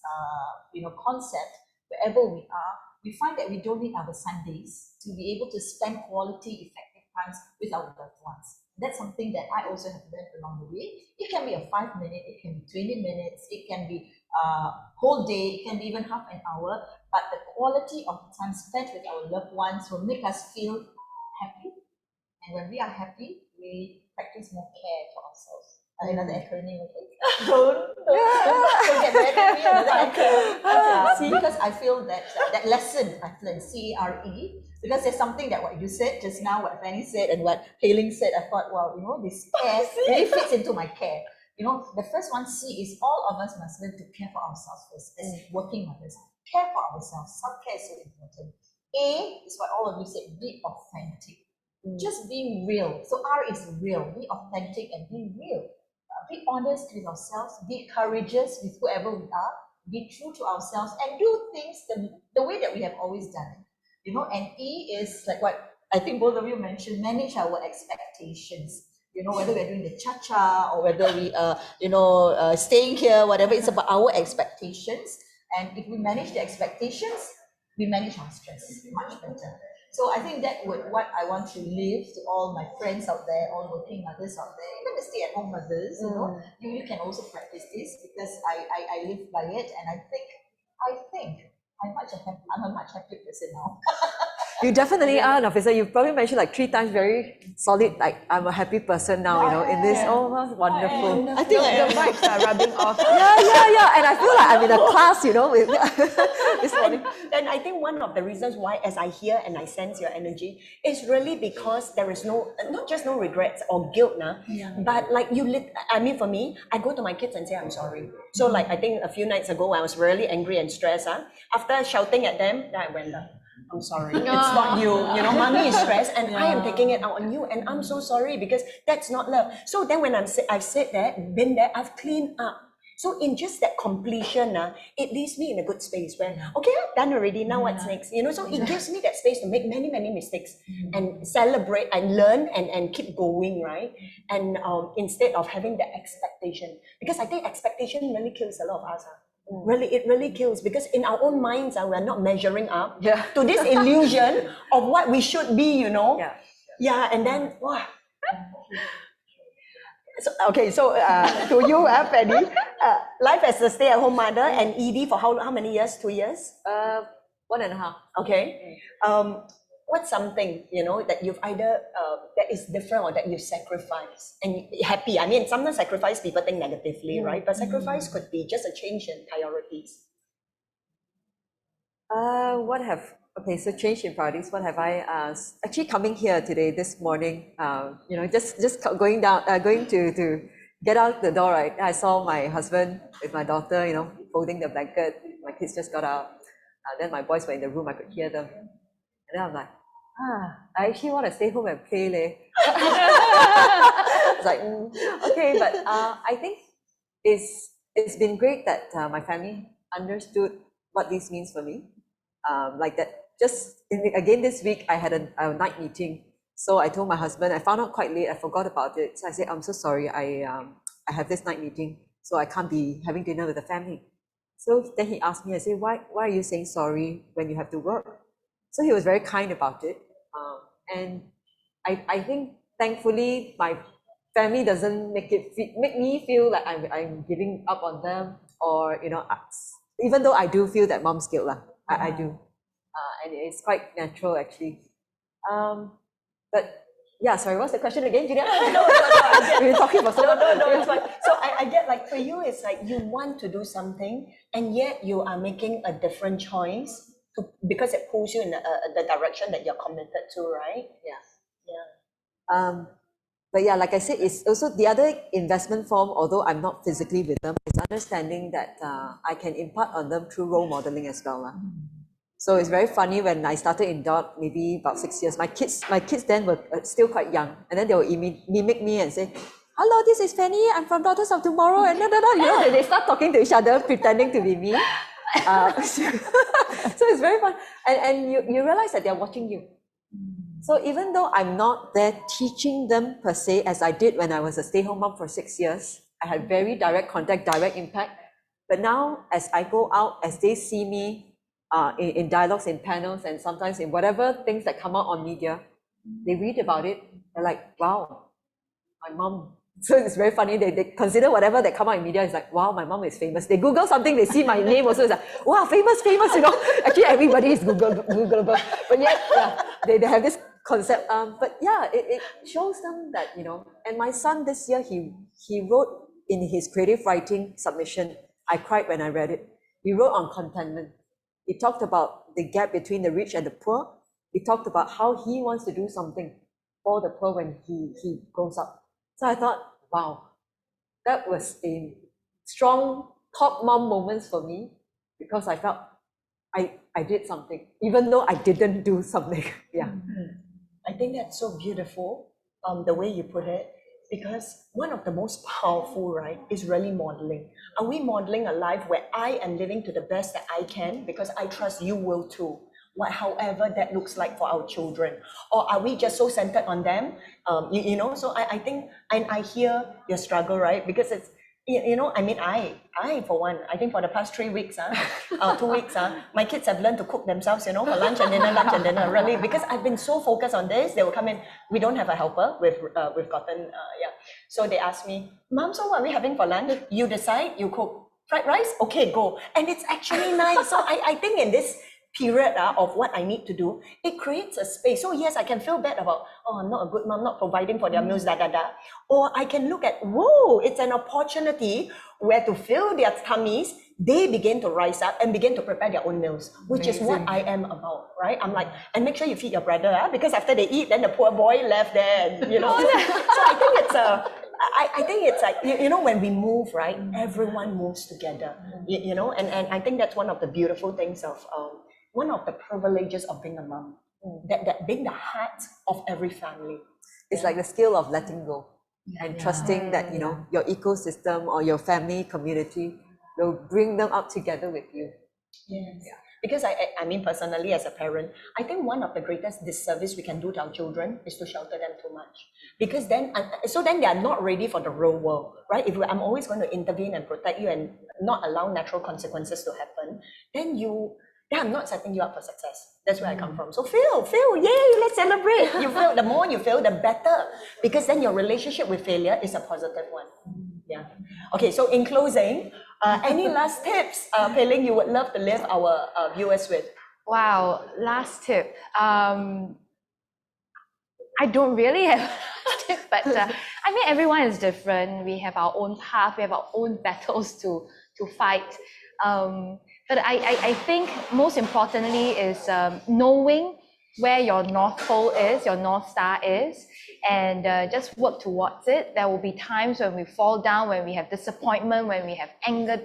concept wherever we are, we find that we don't need our Sundays to be able to spend quality, effective times with our loved ones. That's something that I also have learned along the way. It can be a 5-minute, it can be 20 minutes, it can be a whole day, it can be even half an hour, but the quality of the time spent with our loved ones will make us feel happy. And when we are happy, we practice more care for ourselves. Another acronym, okay? Don't get mad at me, another acronym. See, because I feel that that lesson I've learned, CERE, Because there's something that what you said just now, what Fanny said and what PEI LING said, I thought, wow, you know, this care really fits into my care. You know, the first one, C, is all of us must learn to care for ourselves first as working mothers. Care for ourselves. Self-care is so important. A is what all of you said, be authentic. Just be real. So R is real. Be authentic and be real. Be honest with ourselves. Be courageous with whoever we are. Be true to ourselves and do things the way that we have always done it. You know, and E is like what I think both of you mentioned, manage our expectations. You know, whether we're doing the cha-cha or whether we staying here, whatever, it's about our expectations. And if we manage the expectations, we manage our stress much better. So I think that would what I want to leave to all my friends out there, all working mothers out there, even the stay-at-home mothers, you know, you can also practice this because I live by it, and I think I'm a much happier person now. You definitely are, Nafisah. You probably mentioned like 3 times very solid, like I'm a happy person now, you know, in this. Oh, that's wonderful. I think The vibes are rubbing off. Yeah. And I feel like I'm in a class, you know, with this morning. And I think one of the reasons why, as I hear and I sense your energy, is really because there is not just no regrets or guilt, but like I mean, for me, I go to my kids and say, I'm sorry. So like, I think a few nights ago, I was really angry and stressed. After shouting at them, then I went down. I'm sorry, it's not you. You know, mommy is stressed and I am taking it out on you, and I'm so sorry because that's not love. So then when I've said that, been there, I've cleaned up. So in just that completion, it leaves me in a good space where, okay, I've done already, now what's next? You know, so it gives me that space to make many, many mistakes and celebrate and learn and keep going, right? And instead of having the expectation, because I think expectation really kills a lot of us. Really, it really kills, because in our own minds, we're not measuring up to this illusion of what we should be, you know? Yeah, and then, wow. So, okay, so to you, Fanny, life as a stay-at-home mother and ED for how many years? 2 years? 1.5. Okay. What's something, you know, that you've either that is different or that you sacrifice and happy? I mean, sometimes sacrifice people think negatively, right? But sacrifice could be just a change in priorities. So change in priorities. What have I actually coming here today, this morning, you know, just going to get out the door, right? I saw my husband with my daughter, you know, folding the blanket. My kids just got out. Then my boys were in the room, I could hear them. And then I'm like, I actually want to stay home and play, leh. It's like, okay, but I think it's been great that my family understood what this means for me. Like that, again this week I had a night meeting. So I told my husband, I found out quite late, I forgot about it. So I said, I'm so sorry, I have this night meeting, so I can't be having dinner with the family. So then he asked me, I said, why are you saying sorry when you have to work? So he was very kind about it. And I think thankfully my family doesn't make me feel like I'm giving up on them, or, you know, even though I do feel that mom's guilt, I do. And it's quite natural actually. But yeah, sorry, what's the question again, Julia? No, We've been talking about so no, it's fine. So I get, like, for you, it's like you want to do something and yet you are making a different choice because it pulls you in the direction that you're committed to, right? But yeah, like I said, it's also the other investment form, although I'm not physically with them, is understanding that I can impart on them through role modeling as well. So it's very funny, when I started in DOT, maybe about 6 years, my kids then were still quite young, and then they will mimic me and say, hello, this is Fanny, I'm from Daughters of Tomorrow, and you know, they start talking to each other, pretending to be me. So it's very fun, and you realize that they're watching you. So even though I'm not there teaching them per se, as I did when I was a stay-home mom for 6 years, I had very direct contact, direct impact. But now, as I go out, as they see me in dialogues, in panels, and sometimes in whatever things that come out on media, they read about it, they're like, wow, my mom. So it's very funny, they consider whatever that come out in media is like, wow, my mom is famous. They Google something, they see my name also, it's like, wow, famous, you know. Actually, everybody is Googleable. But yeah, they have this concept. But yeah, it shows them that, you know. And my son this year, he wrote in his creative writing submission, I cried when I read it. He wrote on contentment. He talked about the gap between the rich and the poor. he talked about how he wants to do something for the poor when he grows up. So I thought, wow, that was a strong top mom moments for me, because I felt I did something, even though I didn't do something. Yeah. I think that's so beautiful, the way you put it, because one of the most powerful, right, is really modeling. Are we modeling a life where I am living to the best that I can, because I trust you will too, however that looks like for our children? Or are we just so centered on them? You know, so I think, and I hear your struggle, right? Because it's, you know, I mean, I for one, I think for the past 3 weeks, 2 weeks, my kids have learned to cook themselves, you know, for lunch and dinner, really, because I've been so focused on this. They will come in, we don't have a helper, we've gotten, yeah. So they ask me, Mom, so what are we having for lunch? You decide, you cook fried rice, okay, go. And it's actually nice. So I think in this period of what I need to do, it creates a space. So yes, I can feel bad about, oh, I'm not a good mom, not providing for their meals, Or I can look at, whoa, it's an opportunity where to fill their tummies, they begin to rise up and begin to prepare their own meals, which is what I am about, right? I'm like, and make sure you feed your brother, because after they eat, then the poor boy left there, you know. So I think it's I think it's like, you know, when we move, right, everyone moves together, you know, and I think that's one of the beautiful things of, one of the privileges of being a mom, that being the heart of every family. It's like the skill of letting go and trusting that, you know, your ecosystem or your family community will bring them up together with you. Yes. Yeah. Because I mean, personally, as a parent, I think one of the greatest disservice we can do to our children is to shelter them too much. Because then, so then they are not ready for the real world, right? If I'm always going to intervene and protect you and not allow natural consequences to happen, then I'm not setting you up for success. That's where I come from. So fail, yay, let's celebrate. You fail, the more you fail, the better. Because then your relationship with failure is a positive one. Yeah. Okay, so in closing, any last tips, Pei Ling, you would love to leave our viewers with? Wow, last tip. I don't really have a tip, but I mean, everyone is different. We have our own path, we have our own battles to fight. But I think most importantly is knowing where your North Pole is, your North Star is, and just work towards it. There will be times when we fall down, when we have disappointment, when we have anger,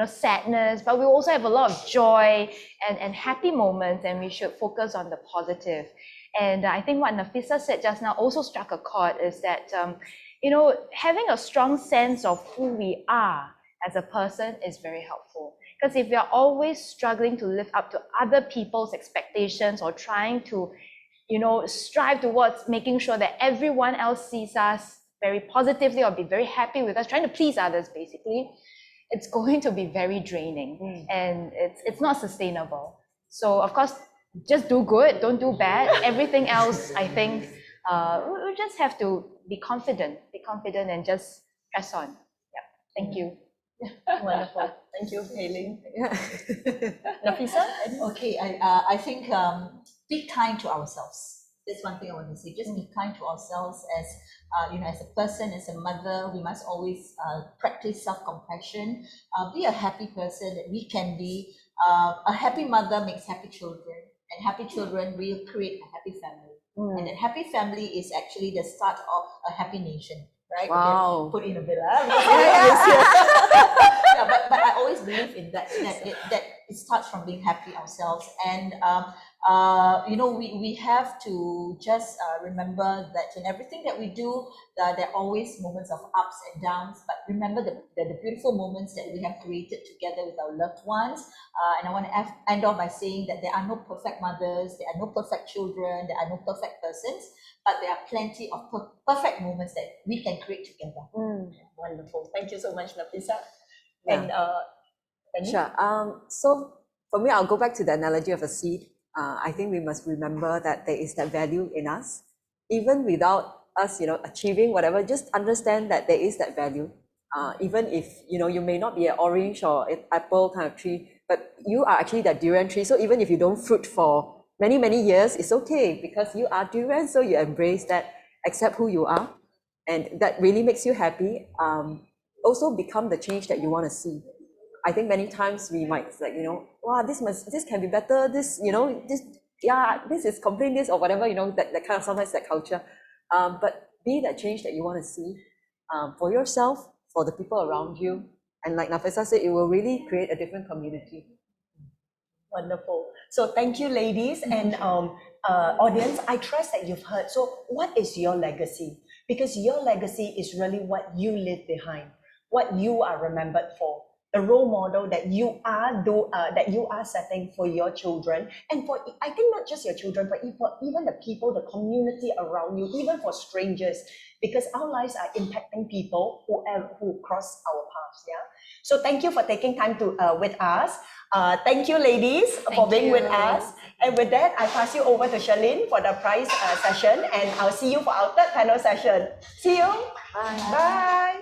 sadness, but we also have a lot of joy and happy moments, and we should focus on the positive. And I think what NAFISAH said just now also struck a chord, is that, you know, having a strong sense of who we are as a person is very helpful. Because if we are always struggling to live up to other people's expectations, or trying to, you know, strive towards making sure that everyone else sees us very positively or be very happy with us, trying to please others, basically, it's going to be very draining, and it's not sustainable. So of course, just do good, don't do bad. Everything else, I think, we just have to be confident and just press on. Yeah. Thank you. Wonderful. Thank you, Pei Ling. Nafisah? Okay, I think be kind to ourselves. That's one thing I want to say. Just be kind to ourselves as, you know, as a person, as a mother. We must always practice self-compassion. Be a happy person that we can be. A happy mother makes happy children, and happy children will create a happy family. And a happy family is actually the start of a happy nation, right? Wow. Put in a bit. Yeah, but I always believe in that it starts from being happy ourselves. And you know, we have to just remember that in everything that we do, there are always moments of ups and downs, but remember the beautiful moments that we have created together with our loved ones. And I want to end off by saying that there are no perfect mothers, there are no perfect children, there are no perfect persons, but there are plenty of perfect moments that we can create together. Wonderful. Thank you so much, Nafisah. Yeah. And Fannie? Sure. So for me, I'll go back to the analogy of a seed. I think we must remember that there is that value in us, even without us, you know, achieving whatever. Just understand that there is that value. Even if, you know, you may not be an orange or an apple kind of tree, but you are actually that durian tree. So even if you don't fruit for many years, it's okay, because you are durian. So you embrace that, accept who you are, and that really makes you happy. Also become the change that you want to see. I think many times we might like, you know, wow, this can be better. This, you know, this yeah, this is complain this or whatever, you know, that kind of sometimes that culture. But be that change that you want to see for yourself, for the people around you. And like Nafisah said, it will really create a different community. Wonderful. So thank you, ladies and audience. I trust that you've heard. So what is your legacy? Because your legacy is really what you leave behind, what you are remembered for, the role model that you are setting for your children, and for, I think, not just your children, but for even the people, the community around you, even for strangers, because our lives are impacting people who cross our paths. Yeah. So thank you for taking time to with us. Thank you, ladies, for being with us. And with that, I pass you over to Charlene for the prize session, and I'll see you for our third panel session. See you. Bye. Bye.